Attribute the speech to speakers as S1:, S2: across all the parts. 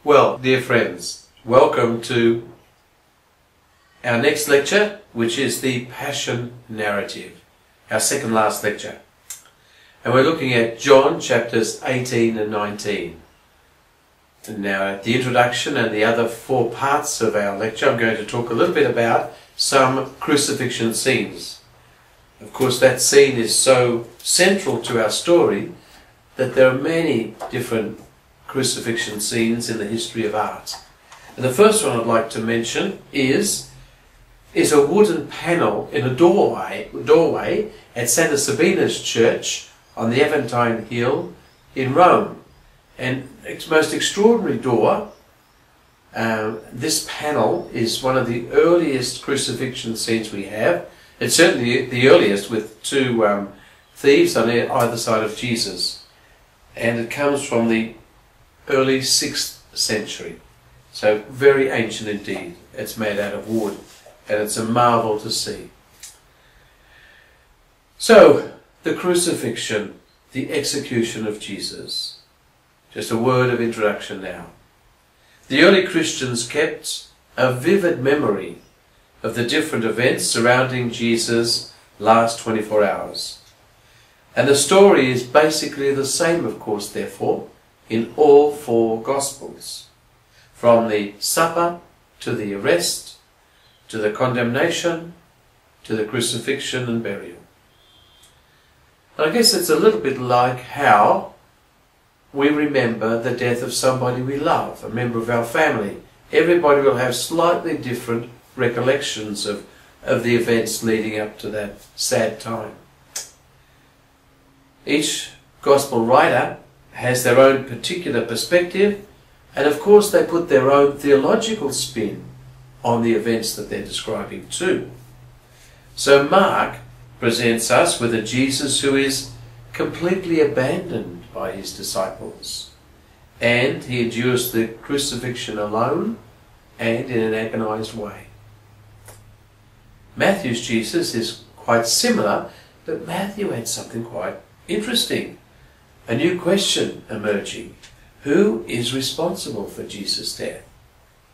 S1: Well, dear friends, welcome to our next lecture, which is the Passion Narrative, our second last lecture. And we're looking at John chapters 18 and 19. And now at the introduction and the other four parts of our lecture, I'm going to talk a little bit about some crucifixion scenes. Of course, that scene is so central to our story that there are many different crucifixion scenes in the history of art. And the first one I'd like to mention is a wooden panel in a doorway at Santa Sabina's church on the Aventine Hill in Rome. And its most extraordinary door, this panel is one of the earliest crucifixion scenes we have. It's certainly the earliest, with two thieves on either side of Jesus. And it comes from the early 6th century. So very ancient indeed. It's made out of wood, and it's a marvel to see. So, the crucifixion, the execution of Jesus. Just a word of introduction now. The early Christians kept a vivid memory of the different events surrounding Jesus' last 24 hours. And the story is basically the same, of course, therefore, in all four Gospels. From the supper, to the arrest, to the condemnation, to the crucifixion and burial. I guess it's a little bit like how we remember the death of somebody we love, a member of our family. Everybody will have slightly different recollections of the events leading up to that sad time. Each Gospel writer has their own particular perspective, and of course they put their own theological spin on the events that they're describing too. So Mark presents us with a Jesus who is completely abandoned by his disciples, and he endures the crucifixion alone and in an agonized way. Matthew's Jesus is quite similar, but Matthew had something quite interesting. A new question emerging. Who is responsible for Jesus' death?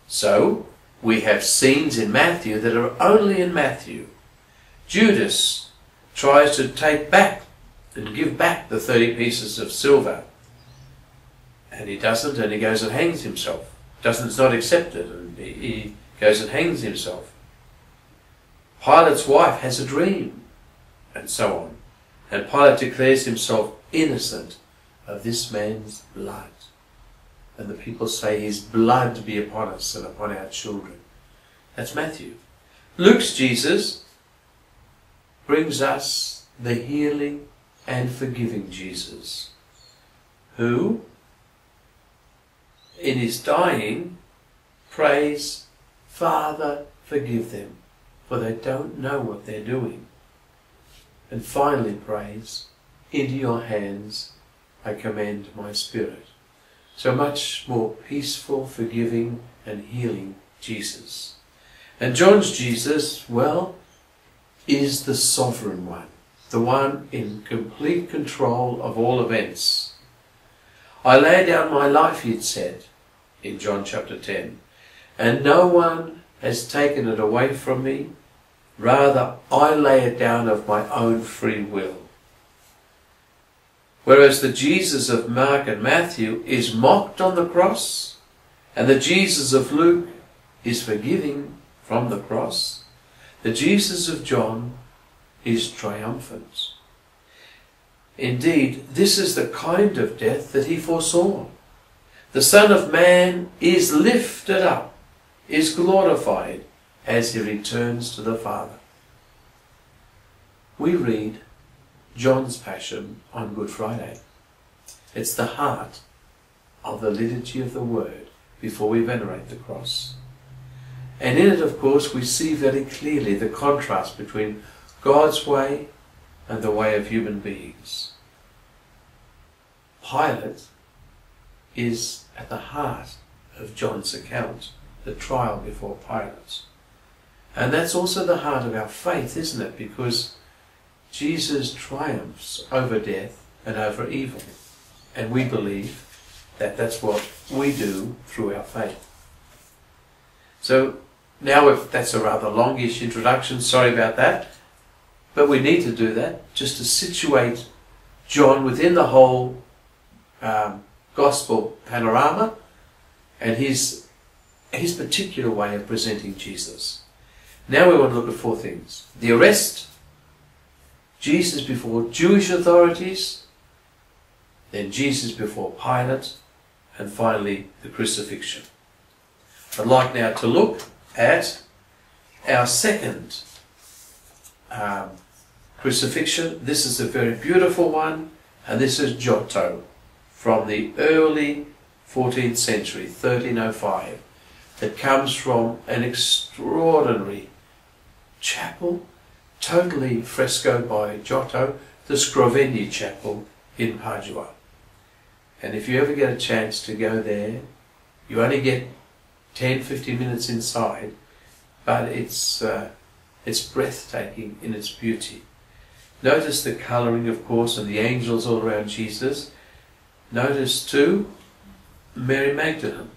S1: So, we have scenes in Matthew that are only in Matthew. Judas tries to take back and give back the 30 pieces of silver. And he doesn't, and he goes and hangs himself. It's not accepted, and he goes and hangs himself. Pilate's wife has a dream, and so on. And Pilate declares himself innocent of this man's blood. And the people say, his blood be upon us and upon our children. That's Matthew. Luke's Jesus brings us the healing and forgiving Jesus, who, in his dying, prays, Father, forgive them, for they don't know what they're doing. And finally prays, into your hands I commend my spirit. So much more peaceful, forgiving and healing Jesus. And John's Jesus, well, is the sovereign one, the one in complete control of all events. I lay down my life, he'd said in John chapter 10, and no one has taken it away from me. Rather, I lay it down of my own free will. Whereas the Jesus of Mark and Matthew is mocked on the cross, and the Jesus of Luke is forgiving from the cross, the Jesus of John is triumphant. Indeed, this is the kind of death that he foresaw. The Son of Man is lifted up, is glorified, as he returns to the Father. We read John's Passion on Good Friday. It's the heart of the liturgy of the Word before we venerate the cross. And in it, of course, we see very clearly the contrast between God's way and the way of human beings. Pilate is at the heart of John's account, the trial before Pilate. And that's also the heart of our faith, isn't it? Because Jesus triumphs over death and over evil. And we believe That's what we do through our faith. So now that's a rather longish introduction, sorry about that, but we need to do that just to situate John within the whole gospel panorama and his particular way of presenting Jesus. Now we want to look at four things: the arrest, Jesus before Jewish authorities, then Jesus before Pilate, and finally the crucifixion. I'd like now to look at our second crucifixion. This is a very beautiful one, and this is Giotto from the early 14th century, 1305, that comes from an extraordinary chapel, totally frescoed by Giotto, the Scrovegni Chapel in Padua. And if you ever get a chance to go there, you only get 10-15 minutes inside, but it's breathtaking in its beauty. Notice the colouring, of course, and the angels all around Jesus. Notice too Mary Magdalene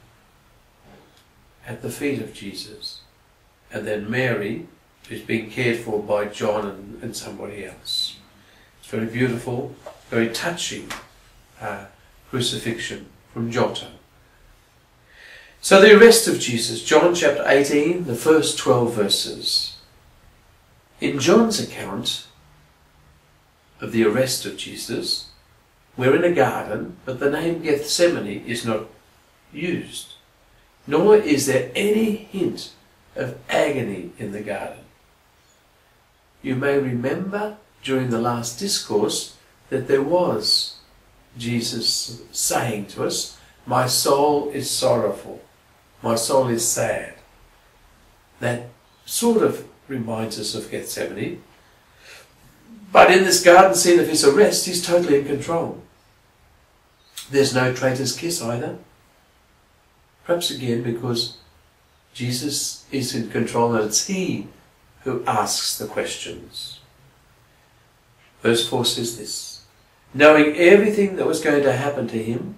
S1: at the feet of Jesus, and then Mary, who's being cared for by John and somebody else. It's very beautiful, very touching crucifixion from Giotto. So the arrest of Jesus, John chapter 18, the first 12 verses. In John's account of the arrest of Jesus, we're in a garden, but the name Gethsemane is not used, nor is there any hint of agony in the garden. You may remember during the last discourse that there was Jesus saying to us, "My soul is sorrowful, my soul is sad." That sort of reminds us of Gethsemane. But in this garden scene of his arrest, he's totally in control. There's no traitor's kiss either. Perhaps again because Jesus is in control and it's he who asks the questions. Verse 4 says this: knowing everything that was going to happen to him,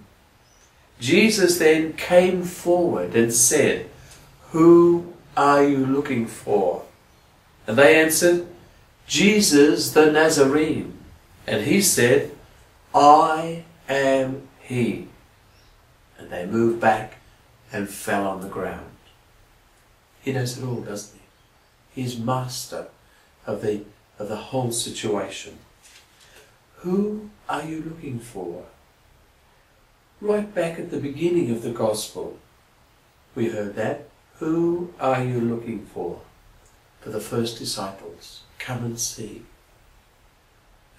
S1: Jesus then came forward and said, "Who are you looking for?" And they answered, "Jesus the Nazarene." And he said, "I am he." And they moved back and fell on the ground. He knows it all, doesn't he? He's master of the whole situation. Who are you looking for? Right back at the beginning of the gospel, we heard that. Who are you looking for? For the first disciples. Come and see.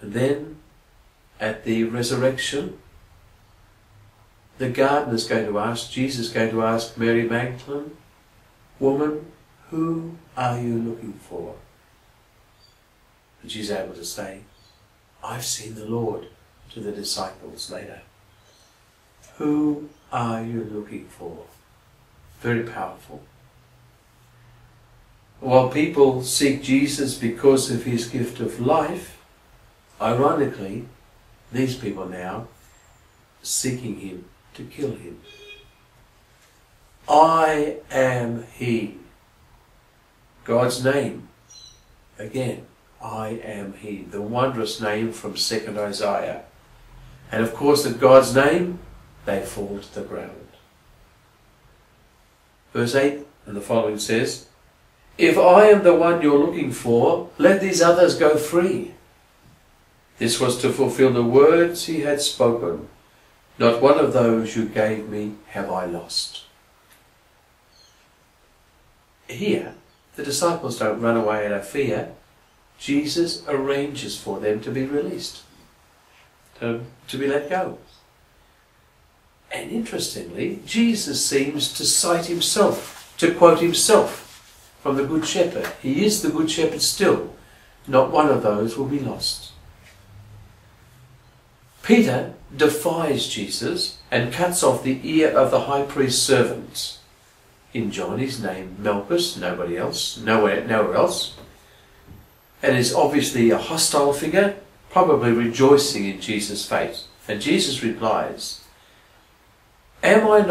S1: And then, at the resurrection, the gardener's going to ask, Jesus is going to ask Mary Magdalene, "Woman, who are you looking for?" And she's able to say, "I've seen the Lord," to the disciples later. Who are you looking for? Very powerful. While people seek Jesus because of his gift of life, ironically, these people now seeking him to kill him. I am he. God's name. Again, I am he. The wondrous name from 2nd Isaiah. And of course at God's name, they fall to the ground. Verse 8 and the following says, "If I am the one you're looking for, let these others go free." This was to fulfill the words he had spoken. "Not one of those you gave me have I lost." Here, the disciples don't run away out of fear. Jesus arranges for them to be released, to be let go. And interestingly, Jesus seems to cite himself, to quote himself from the Good Shepherd. He is the Good Shepherd still. Not one of those will be lost. Peter defies Jesus and cuts off the ear of the high priest's servant. In John he's named Malchus, nobody else, nowhere else. And is obviously a hostile figure, probably rejoicing in Jesus' fate. And Jesus replies, Am I not